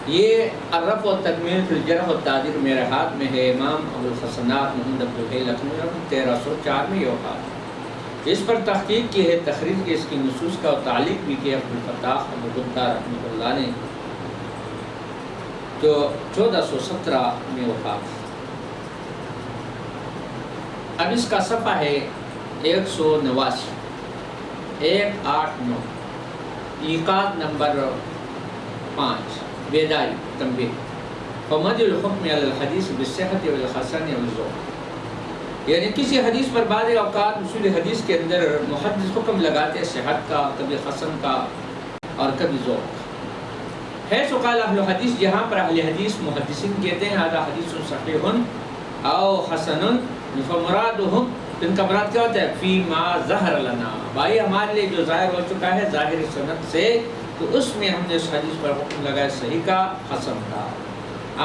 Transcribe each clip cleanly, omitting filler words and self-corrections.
یہ الرفع و تکمیل فی الجرح و تعدیل میرے ہاتھ میں ہے، امام ابوالحسنات محمد عبدالحی لکھنوی 1304 میں یہ وفات ہے۔ اس پر تحقیق کی ہے، تخریج کی اس کی نصوص کا تعلیق بھی کیا عبدالفتاح ابو غدہ رحمۃ اللہ نے، جو 1417 میں وفات ہے۔ اب اس کا صفحہ ہے 189، 189، ایقاد نمبر 5، بیداری تنبیہ فمد الحکم علی الحدیث بالصحۃ والحسن والذوق، یعنی کسی حدیث پر بعض اوقات اصول حدیث کے اندر محدث حکم لگاتے ہیں صحت کا، کبھی حسن کا اور کبھی ذوق ہے۔ سو قال اہل حدیث، جہاں پر اہل حدیث محدثین کہتے ہیں هذا حدیث صحیح او حسن، فمرادهم، ان کا مراد کیا ہوتا ہے؟ فی ما ظہر لنا، بھائی ہمارے لیے جو ظاہر ہو چکا ہے ظاہر سند سے، تو اس میں ہم نے اس حدیث پر حکم لگایا صحیح کا، حسن کا،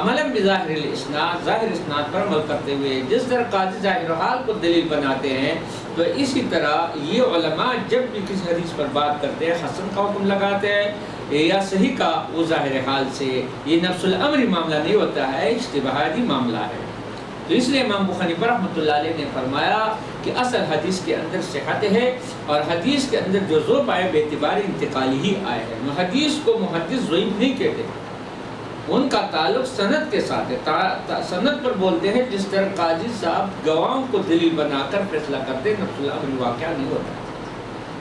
عملا بظاہر الاسناد، ظاہر اسناد پر عمل کرتے ہوئے۔ جس طرح قاضی ظاہر حال کو دلیل بناتے ہیں، تو اسی طرح یہ علماء جب بھی کسی حدیث پر بات کرتے ہیں حسن کا حکم لگاتے ہیں یا صحیح کا، وہ ظاہر حال سے، یہ نفس الامری معاملہ نہیں ہوتا ہے، اجتہادی معاملہ ہے۔ تو اس لیے امام ابو حنیفہ رحمۃ اللہ علیہ نے فرمایا کہ اصل حدیث کے اندر صحت ہے، اور حدیث کے اندر جو ضعف آئے بے اعتبار انتقالی ہی آئے ہیں۔ حدیث کو محدث ضعیف نہیں کہتے، ان کا تعلق سند کے ساتھ ہے، سند پر بولتے ہیں۔ جس طرح قاضی صاحب گواہوں کو دلیل بنا کر فیصلہ کرتے، نفس الامر واقعہ نہیں ہوتا۔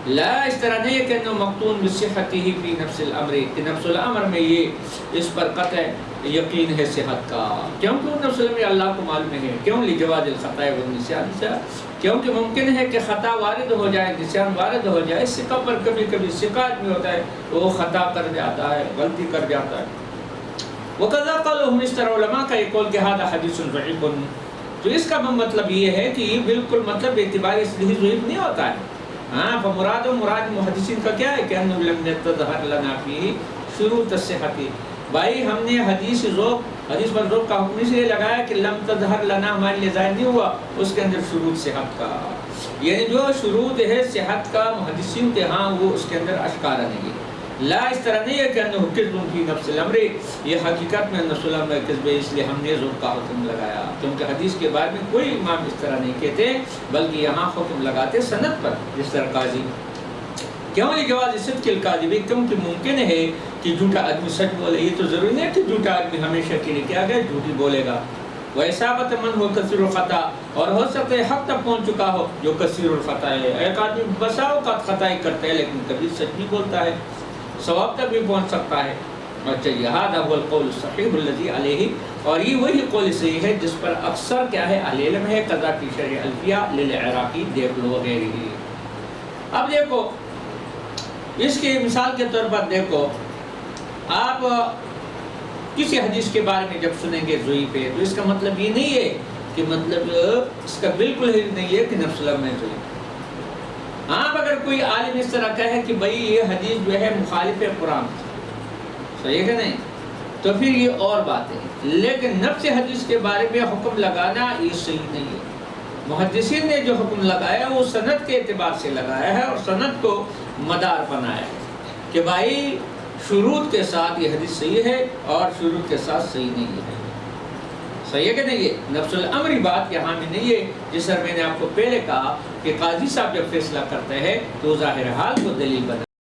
لا، اس طرح نہیں ہے کہ انه مقطون بصحته فی نفس الامر، کہ نفس الامر میں یہ اس پر قطع یقین ہے صحت کا، کیونکہ نفس الامر اللہ کو معلوم ہے، کیوں لجواز الخطا والنسیان سے، کیونکہ ممکن ہے کہ خطا وارد ہو جائے، نسیان وارد ہو جائے۔ ثقہ پر کبھی کبھی ثقہ آدمی ہوتا ہے وہ خطا کر جاتا ہے، غلطی کر جاتا ہے۔ وقضا قولهم، اس طرح علماء کا یہ قول کہ هذا حدیث ضعیف، تو اس کا مطلب یہ ہے کہ یہ بالکل مطلب اعتبار اصلی ضعیف نہیں ہوتا ہے۔ ہاں، فمراد محدثین کا کیا ہے کہ انه لم يتظهر لنا فيه شروط الصحت، بھائی ہم نے حدیث پر ذوق کا حکم اس لیے لگایا کہ لم تظہر لنا، ہمارے لیے ظاہر نہیں ہوا اس کے اندر شروط صحت کا، یعنی جو شروط ہے صحت کا محدثین کے ہاں وہ اس کے اندر اشکارا نہیں ہے۔ لا، اس طرح نہیں ہے کہ انه کذب فی نفس الامر، یہ حقیقت میں نفس الامر کذب ہے، اس لیے ہم نے ذوق کا حکم لگایا، کیونکہ حدیث کے بارے میں کوئی امام اس طرح نہیں کہتے، بلکہ یہاں حکم لگاتے سند پر، جس طرح قاضی۔ کیوں لجواز صدق الکاذب، کیونکہ ممکن ہے کہ جھوٹا آدمی سچ بولے، یہ تو ضروری نہیں کہ جھوٹا آدمی ہمیشہ کے لیے کیا گیا جھوٹی بولے گا۔ وَإِصَابَةَ مَنْ هُوَ كَثِيرُ الْخَطَأِ، اور ہو سکتا ہے حق تک پہنچ چکا ہو جو کثیر الخطا ہے، ایک آدمی بسا اوقات خطائی کرتا ہے لیکن کبھی سچ نہیں بولتا ہے، ثواب تک بھی پہنچ سکتا ہے۔ اچھا، هذا هو القول الصحیح الذي علیہ، اور یہ وہی قول صحیح ہے جس پر اکثر کیا ہے اہل علم ہے، قضا کی شرح الفیہ للعراقی دیکھ لو وغیرہ۔ اب دیکھو اس کی مثال کے طور پر، دیکھو آپ کسی حدیث کے بارے میں جب سنیں گے ضعیف ہے، تو اس کا مطلب یہ نہیں ہے کہ مطلب اس کا بالکل ہی نہیں ہے کہ نفس الامر میں ضعیف۔ ہاں، اگر کوئی عالم اس طرح کہے کہ بھائی یہ حدیث جو ہے مخالف قرآن، صحیح ہے نہیں، تو پھر یہ اور بات ہے، لیکن نفس حدیث کے بارے میں حکم لگانا یہ صحیح نہیں ہے۔ محدثین نے جو حکم لگایا وہ سند کے اعتبار سے لگایا ہے، اور سند کو مدار بنایا ہے کہ بھائی شروط کے ساتھ یہ حدیث صحیح ہے اور شروط کے ساتھ صحیح نہیں ہے۔ صحیح ہے کہ نہیں؟ یہ نفس الامری بات یہاں میں نہیں ہے، جس طرح میں نے آپ کو پہلے کہا کہ قاضی صاحب جب فیصلہ کرتے ہیں تو ظاہر حال کو دلیل بنا